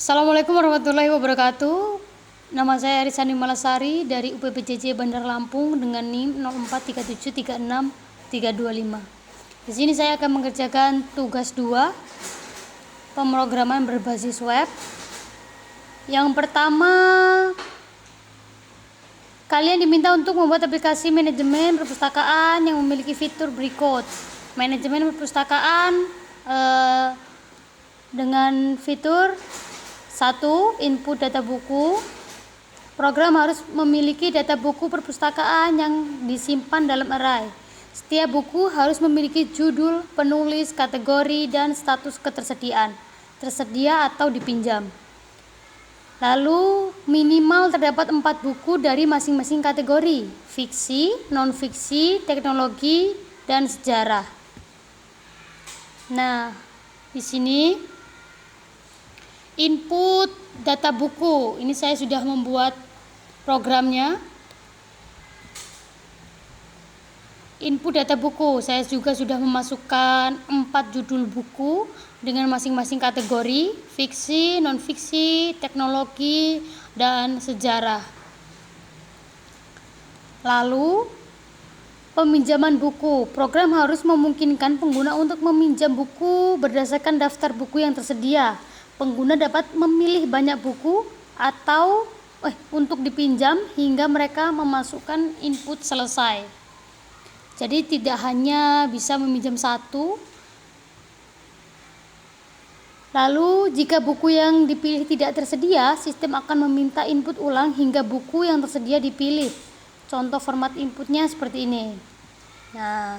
Assalamualaikum warahmatullahi wabarakatuh. Nama saya Arisani Malasari dari UPPJJ Bandar Lampung dengan NIM 0437363325. Di sini saya akan mengerjakan tugas 2 pemrograman berbasis web. Yang pertama, kalian diminta untuk membuat aplikasi manajemen perpustakaan yang memiliki fitur berikut. Manajemen perpustakaan dengan fitur 1. Input data buku. Program harus memiliki data buku perpustakaan yang disimpan dalam array. Setiap buku harus memiliki judul, penulis, kategori, dan status ketersediaan, tersedia atau dipinjam. Lalu minimal terdapat 4 buku dari masing-masing kategori: fiksi, non-fiksi, teknologi, dan sejarah. Nah, di sini input data buku. Ini saya sudah membuat programnya. Input data buku, saya juga sudah memasukkan 4 judul buku dengan masing-masing kategori: fiksi, non-fiksi, teknologi, dan sejarah. Lalu peminjaman buku. Program harus memungkinkan pengguna untuk meminjam buku berdasarkan daftar buku yang tersedia. Pengguna dapat memilih banyak buku atau untuk dipinjam hingga mereka memasukkan input selesai. Jadi tidak hanya bisa meminjam 1. Lalu jika buku yang dipilih tidak tersedia, sistem akan meminta input ulang hingga buku yang tersedia dipilih. Contoh format inputnya seperti ini. Nah,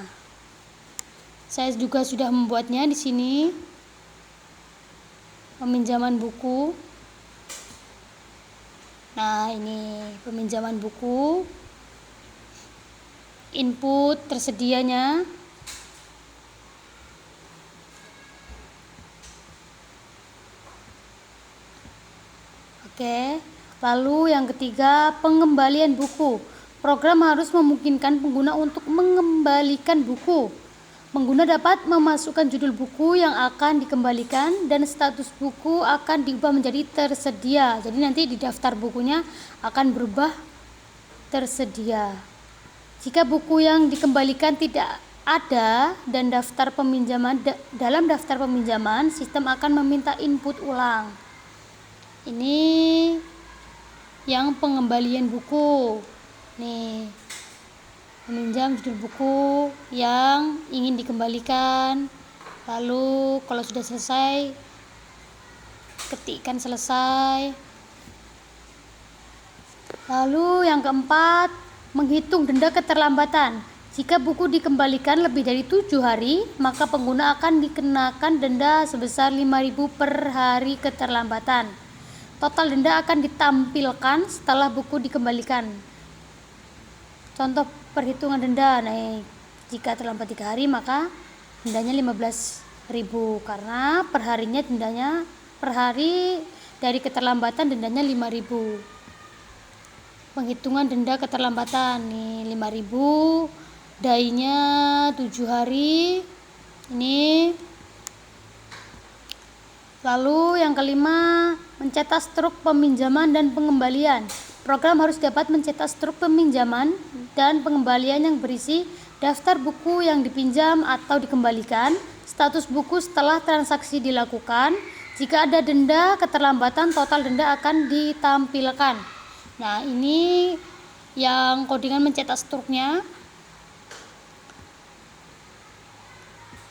saya juga sudah membuatnya di sini. Peminjaman buku. Nah, ini peminjaman buku. Input tersedianya. Oke. Lalu yang ketiga, pengembalian buku. Program harus memungkinkan pengguna untuk mengembalikan buku. Pengguna dapat memasukkan judul buku yang akan dikembalikan dan status buku akan diubah menjadi tersedia. Jadi nanti di daftar bukunya akan berubah tersedia. Jika buku yang dikembalikan tidak ada dan dalam daftar peminjaman, sistem akan meminta input ulang. Ini yang pengembalian buku. Nih, meminjam judul buku yang ingin dikembalikan. Lalu kalau sudah selesai, ketikkan selesai. Lalu yang keempat, menghitung denda keterlambatan. Jika buku dikembalikan lebih dari 7 hari, maka pengguna akan dikenakan denda sebesar 5.000 per hari keterlambatan. Total denda akan ditampilkan setelah buku dikembalikan. Contoh perhitungan denda. Nah, jika terlambat 3 hari maka dendanya 15.000 karena perharinya dendanya per hari dari keterlambatan dendanya 5.000. Penghitungan denda keterlambatan nih 5.000, dainya 7 hari. Ini. Lalu yang kelima, mencetak struk peminjaman dan pengembalian. Program harus dapat mencetak struk peminjaman dan pengembalian yang berisi daftar buku yang dipinjam atau dikembalikan, status buku setelah transaksi dilakukan. Jika ada denda keterlambatan, total denda akan ditampilkan. Nah, ini yang codingan mencetak struknya.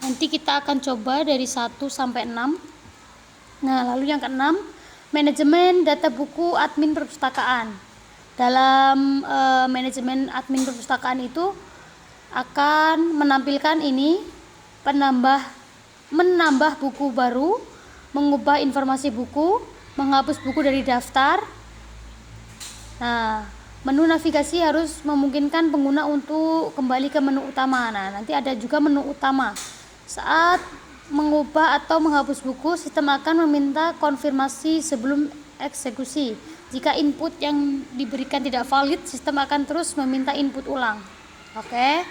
Nanti kita akan coba dari 1 sampai 6. Nah, lalu yang keenam, manajemen data buku admin perpustakaan. Dalam manajemen admin perpustakaan itu akan menampilkan ini menambah buku baru, mengubah informasi buku, menghapus buku dari daftar. Nah, menu navigasi harus memungkinkan pengguna untuk kembali ke menu utama. Nah, nanti ada juga menu utama. Saat mengubah atau menghapus buku, sistem akan meminta konfirmasi sebelum eksekusi. Jika input yang diberikan tidak valid, sistem akan terus meminta input ulang. Oke.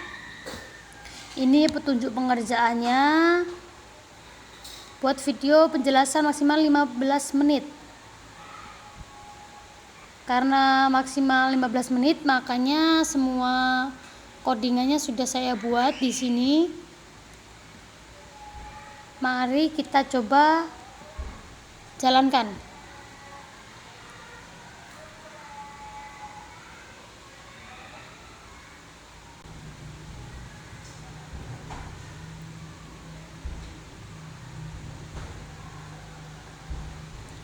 Ini petunjuk pengerjaannya. Buat video penjelasan maksimal 15 menit. Karena maksimal 15 menit, makanya semua codingannya sudah saya buat di sini. Mari kita coba jalankan.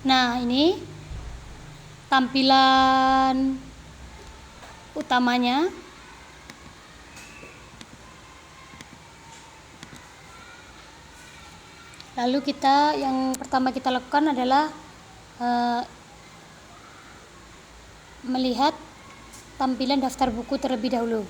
Nah, ini tampilan utamanya. Lalu yang pertama kita lakukan adalah melihat tampilan daftar buku terlebih dahulu.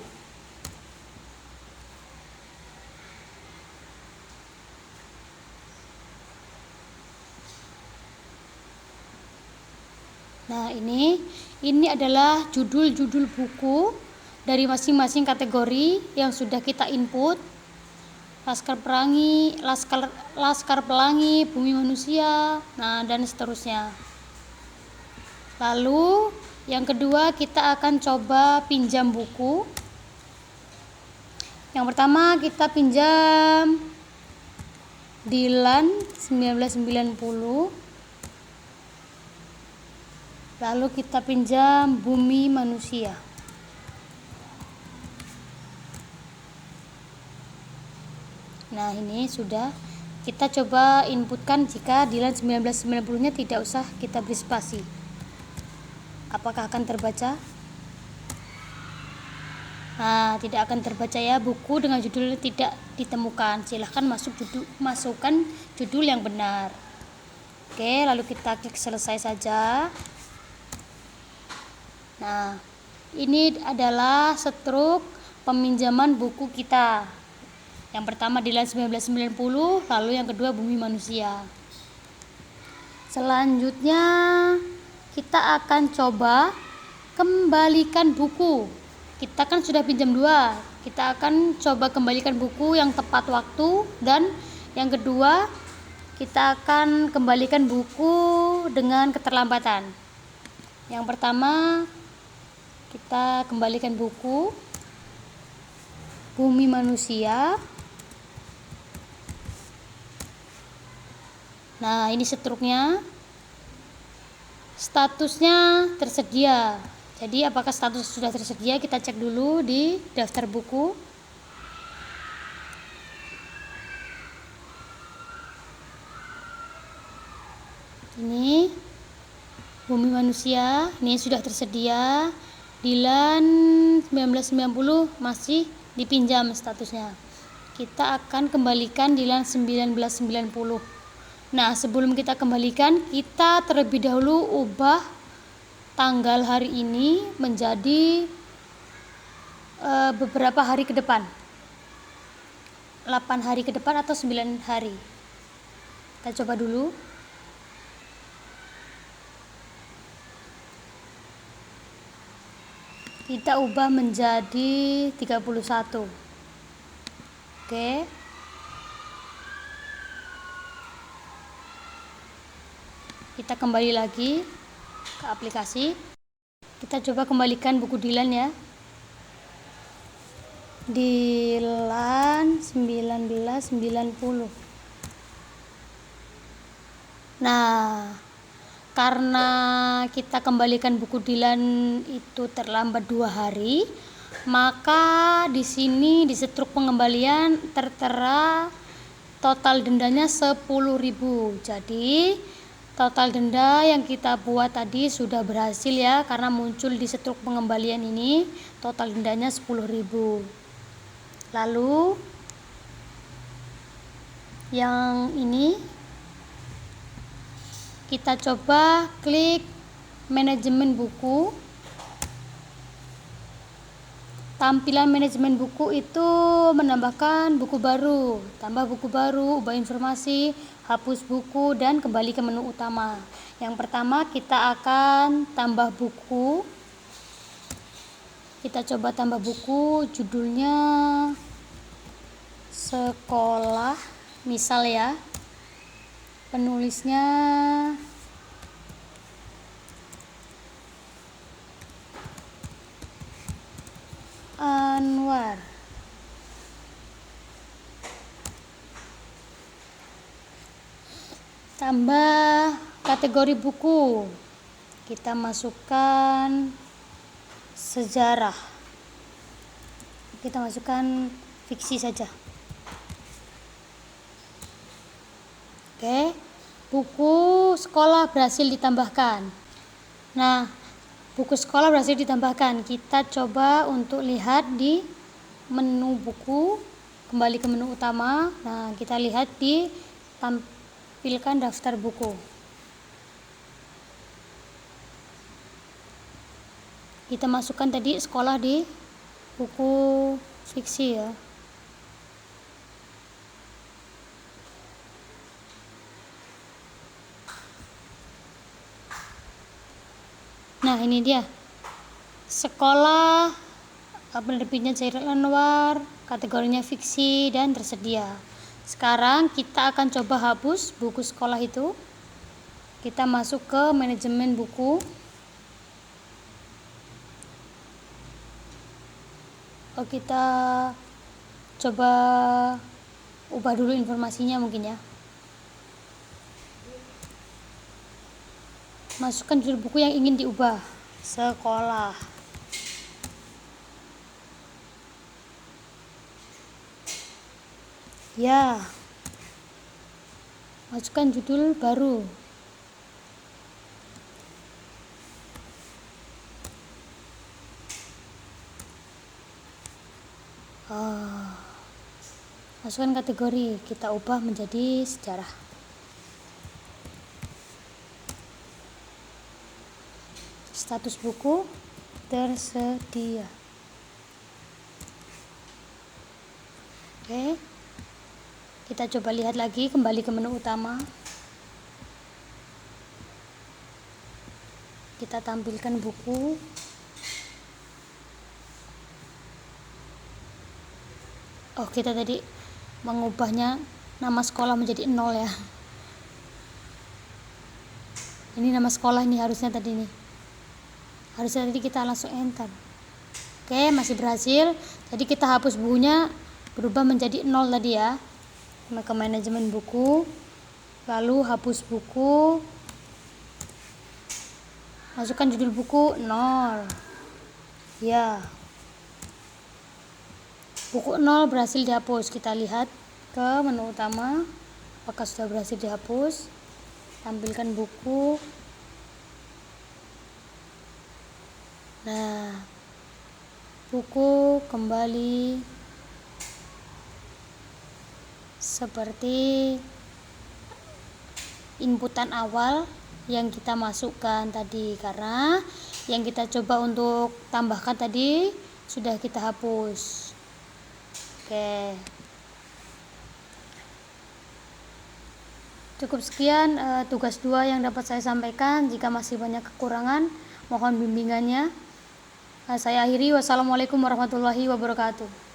Nah, ini adalah judul-judul buku dari masing-masing kategori yang sudah kita input. Laskar Pelangi, Bumi Manusia, nah dan seterusnya. Lalu yang kedua kita akan coba pinjam buku. Yang pertama kita pinjam Dylan 1990. Lalu kita pinjam Bumi Manusia. Nah, ini sudah kita coba inputkan jika Dylan 1990-nya tidak usah kita beri spasi. Apakah akan terbaca? Nah, tidak akan terbaca ya, buku dengan judul tidak ditemukan. Silahkan masukkan judul yang benar. Oke, lalu kita klik selesai saja. Nah, ini adalah struk peminjaman buku kita. Yang pertama Dylan 1990, lalu yang kedua Bumi Manusia. Selanjutnya kita akan coba kembalikan buku. Kita kan sudah pinjam 2. Kita akan coba kembalikan buku yang tepat waktu, dan yang kedua kita akan kembalikan buku dengan keterlambatan. Yang pertama kita kembalikan buku Bumi Manusia. Nah, ini struknya. Statusnya tersedia. Jadi apakah status sudah tersedia? Kita cek dulu di daftar buku. Ini Bumi Manusia, ini sudah tersedia. Dylan 1990 masih dipinjam statusnya. Kita akan kembalikan Dylan 1990. Nah, sebelum kita kembalikan, kita terlebih dahulu ubah tanggal hari ini menjadi beberapa hari ke depan. 8 hari ke depan atau 9 hari. Kita coba dulu. Kita ubah menjadi 31. Oke. Kita kembali lagi ke aplikasi. Kita coba kembalikan buku Dylan ya. Dylan 1990. Nah, karena kita kembalikan buku Dylan itu terlambat 2 hari, maka di sini di struk pengembalian tertera total dendanya 10.000. Jadi total denda yang kita buat tadi sudah berhasil ya, karena muncul di struk pengembalian ini total dendanya 10.000. Lalu yang ini kita coba klik manajemen buku. Tampilan manajemen buku itu menambahkan buku baru, tambah buku baru, ubah informasi, hapus buku, dan kembali ke menu utama. Yang pertama kita akan tambah buku. Kita coba tambah buku, judulnya sekolah, misal ya. Penulisnya Tambah kategori buku. Kita masukkan sejarah. Kita masukkan fiksi saja. Oke. Buku sekolah berhasil ditambahkan. Nah, buku sekolah berhasil ditambahkan. Kita coba untuk lihat di menu buku, kembali ke menu utama. Nah, kita lihat di tampilkan daftar buku. Kita masukkan tadi sekolah di buku fiksi ya. Nah, ini dia. Sekolah penerbitnya Chairil Anwar, kategorinya fiksi dan tersedia. Sekarang kita akan coba hapus buku sekolah itu. Kita masuk ke manajemen buku. Kita coba ubah dulu informasinya mungkin ya. Masukkan judul buku yang ingin diubah. Sekolah. Ya. Masukkan judul baru. Masukkan kategori, kita ubah menjadi sejarah. Status buku tersedia. Oke. Kita coba lihat lagi, kembali ke menu utama. Kita tampilkan buku. Kita tadi mengubahnya nama sekolah menjadi 0 ya. Ini nama sekolah ini harusnya tadi nih. Harusnya tadi kita langsung enter. Oke, masih berhasil. Jadi kita hapus bukunya, berubah menjadi 0 tadi ya. Ke manajemen buku, lalu hapus buku, masukkan judul buku 0. Ya. Buku 0 berhasil dihapus. Kita lihat ke menu utama, apakah sudah berhasil dihapus. Tampilkan buku. Nah, buku kembali seperti inputan awal yang kita masukkan tadi, karena yang kita coba untuk tambahkan tadi sudah kita hapus. Oke. Cukup sekian tugas 2 yang dapat saya sampaikan. Jika masih banyak kekurangan, mohon bimbingannya. Saya akhiri. Wassalamualaikum warahmatullahi wabarakatuh.